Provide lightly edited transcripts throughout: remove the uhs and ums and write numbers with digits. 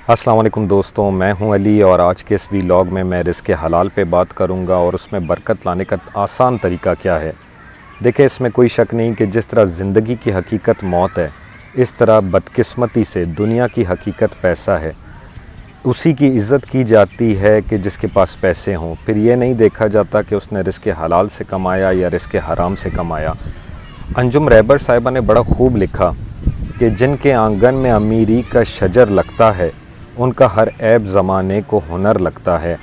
السلام علیکم دوستوں، میں ہوں علی اور آج کے اس ویلاگ میں رزق حلال پہ بات کروں گا اور اس میں برکت لانے کا آسان طریقہ کیا ہے۔ دیکھیں، اس میں کوئی شک نہیں کہ جس طرح زندگی کی حقیقت موت ہے، اس طرح بدقسمتی سے دنیا کی حقیقت پیسہ ہے۔ اسی کی عزت کی جاتی ہے کہ جس کے پاس پیسے ہوں، پھر یہ نہیں دیکھا جاتا کہ اس نے رزق حلال سے کمایا یا رزق حرام سے کمایا۔ انجم رہبر صاحبہ نے بڑا خوب لکھا کہ جن کے آنگن میں امیری کا شجر لگتا ہے، ان کا ہر عیب زمانے کو ہنر لگتا ہے۔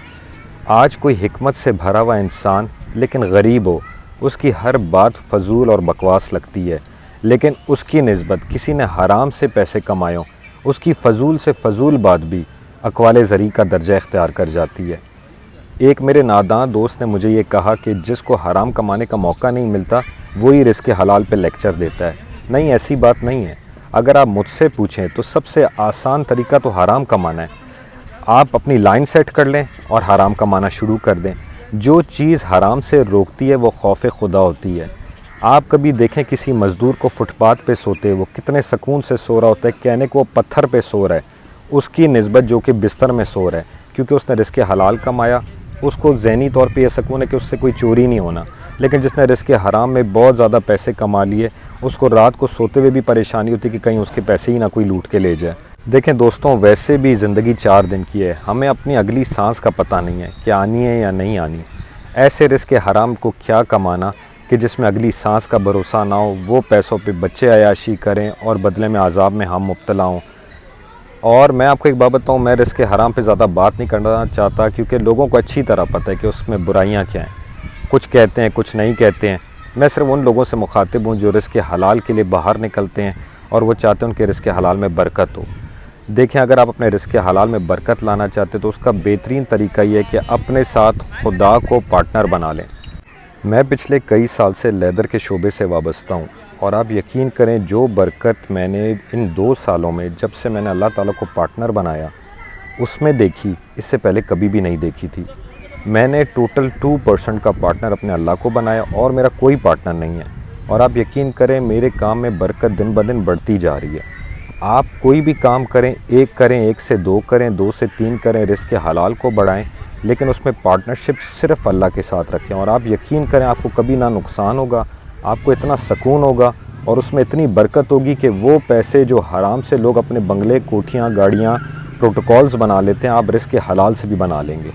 آج کوئی حکمت سے بھرا ہوا انسان لیکن غریب ہو، اس کی ہر بات فضول اور بکواس لگتی ہے، لیکن اس کی نسبت کسی نے حرام سے پیسے کمائے ہوں، اس کی فضول سے فضول بات بھی اقوال زری کا درجہ اختیار کر جاتی ہے۔ ایک میرے ناداں دوست نے مجھے یہ کہا کہ جس کو حرام کمانے کا موقع نہیں ملتا وہی رزق حلال پہ لیکچر دیتا ہے۔ نہیں، ایسی بات نہیں ہے۔ اگر آپ مجھ سے پوچھیں تو سب سے آسان طریقہ تو حرام کمانا ہے۔ آپ اپنی لائن سیٹ کر لیں اور حرام کمانا شروع کر دیں۔ جو چیز حرام سے روکتی ہے وہ خوف خدا ہوتی ہے۔ آپ کبھی دیکھیں کسی مزدور کو فٹ پاتھ پہ سوتے، وہ کتنے سکون سے سو رہا ہوتا ہے، کہنے کو وہ پتھر پہ سو رہا ہے اس کی نسبت جو کہ بستر میں سو رہا ہے، کیونکہ اس نے رزق حلال کمایا۔ اس کو ذہنی طور پہ یہ سکون ہے کہ اس سے کوئی چوری نہیں ہونا۔ لیکن جس نے رزق حرام میں بہت زیادہ پیسے کما لیے، اس کو رات کو سوتے ہوئے بھی پریشانی ہوتی کہ کہیں اس کے پیسے ہی نہ کوئی لوٹ کے لے جائے۔ دیکھیں دوستوں، ویسے بھی زندگی 4 دن کی ہے، ہمیں اپنی اگلی سانس کا پتہ نہیں ہے کہ آنی ہے یا نہیں آنی۔ ایسے رزق حرام کو کیا کمانا کہ جس میں اگلی سانس کا بھروسہ نہ ہو، وہ پیسوں پہ بچے عیاشی کریں اور بدلے میں عذاب میں ہم مبتلا ہوں۔ اور میں آپ کو ایک بات بتاؤں، میں رزق حرام پہ زیادہ بات نہیں کرنا چاہتا کیونکہ لوگوں کو اچھی طرح پتہ ہے کہ اس میں برائیاں کیا ہیں۔ کچھ کہتے ہیں، کچھ نہیں کہتے ہیں۔ میں صرف ان لوگوں سے مخاطب ہوں جو رزق حلال کے لیے باہر نکلتے ہیں اور وہ چاہتے ہیں ان کے رزق حلال میں برکت ہو۔ دیکھیں، اگر آپ اپنے رزق حلال میں برکت لانا چاہتے تو اس کا بہترین طریقہ یہ ہے کہ اپنے ساتھ خدا کو پارٹنر بنا لیں۔ میں پچھلے کئی سال سے لیدر کے شعبے سے وابستہ ہوں اور آپ یقین کریں جو برکت میں نے ان 2 سالوں میں جب سے میں نے اللہ تعالیٰ کو پارٹنر بنایا اس میں دیکھی، اس سے پہلے کبھی بھی نہیں دیکھی تھی۔ میں نے ٹوٹل 2% کا پارٹنر اپنے اللہ کو بنایا اور میرا کوئی پارٹنر نہیں ہے، اور آپ یقین کریں میرے کام میں برکت دن بدن بڑھتی جا رہی ہے۔ آپ کوئی بھی کام کریں، 1 سے 2 کریں، 2 سے 3 کریں، رزق حلال کو بڑھائیں، لیکن اس میں پارٹنرشپ صرف اللہ کے ساتھ رکھیں، اور آپ یقین کریں آپ کو کبھی نہ نقصان ہوگا، آپ کو اتنا سکون ہوگا اور اس میں اتنی برکت ہوگی کہ وہ پیسے جو حرام سے لوگ اپنے بنگلے، کوٹھیاں، گاڑیاں، پروٹوکولز بنا لیتے ہیں، آپ رزق حلال سے بھی بنا لیں گے۔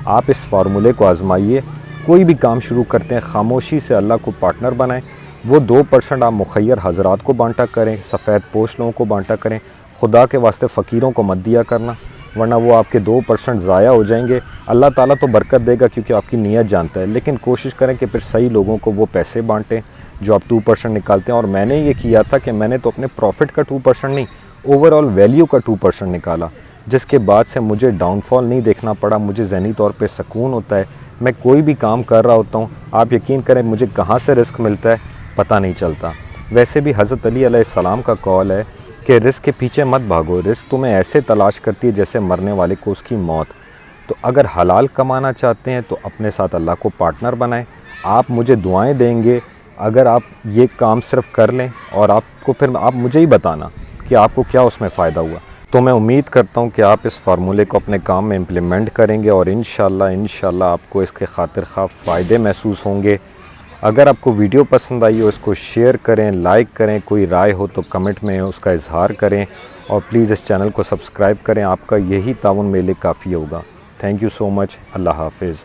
آپ اس فارمولے کو آزمائیے۔ کوئی بھی کام شروع کرتے ہیں خاموشی سے اللہ کو پارٹنر بنائیں۔ وہ 2% آپ مخیر حضرات کو بانٹا کریں، سفید پوش لوگوں کو بانٹا کریں، خدا کے واسطے فقیروں کو مت دیا کرنا، ورنہ وہ آپ کے 2% ضائع ہو جائیں گے۔ اللہ تعالیٰ تو برکت دے گا کیونکہ آپ کی نیت جانتا ہے، لیکن کوشش کریں کہ پھر صحیح لوگوں کو وہ پیسے بانٹیں جو آپ 2% نکالتے ہیں۔ اور میں نے یہ کیا تھا کہ میں نے تو اپنے پروفٹ کا 2% نہیں، اوور آل ویلیو کا 2% نکالا، جس کے بعد سے مجھے ڈاؤن فال نہیں دیکھنا پڑا، مجھے ذہنی طور پہ سکون ہوتا ہے۔ میں کوئی بھی کام کر رہا ہوتا ہوں، آپ یقین کریں مجھے کہاں سے رزق ملتا ہے پتہ نہیں چلتا۔ ویسے بھی حضرت علی علیہ السلام کا قول ہے کہ رزق کے پیچھے مت بھاگو، رزق تمہیں ایسے تلاش کرتی ہے جیسے مرنے والے کو اس کی موت۔ تو اگر حلال کمانا چاہتے ہیں تو اپنے ساتھ اللہ کو پارٹنر بنائیں۔ آپ مجھے دعائیں دیں گے اگر آپ یہ کام صرف کر لیں، اور آپ کو پھر آپ مجھے ہی بتانا کہ آپ کو کیا اس میں فائدہ ہوا۔ تو میں امید کرتا ہوں کہ آپ اس فارمولے کو اپنے کام میں امپلیمنٹ کریں گے اور انشاءاللہ آپ کو اس کے خاطر خواہ فائدے محسوس ہوں گے۔ اگر آپ کو ویڈیو پسند آئی ہو اس کو شیئر کریں، لائک کریں، کوئی رائے ہو تو کمنٹ میں اس کا اظہار کریں، اور پلیز اس چینل کو سبسکرائب کریں۔ آپ کا یہی تعاون میرے لیے کافی ہوگا۔ تھینک یو سو مچ۔ اللہ حافظ۔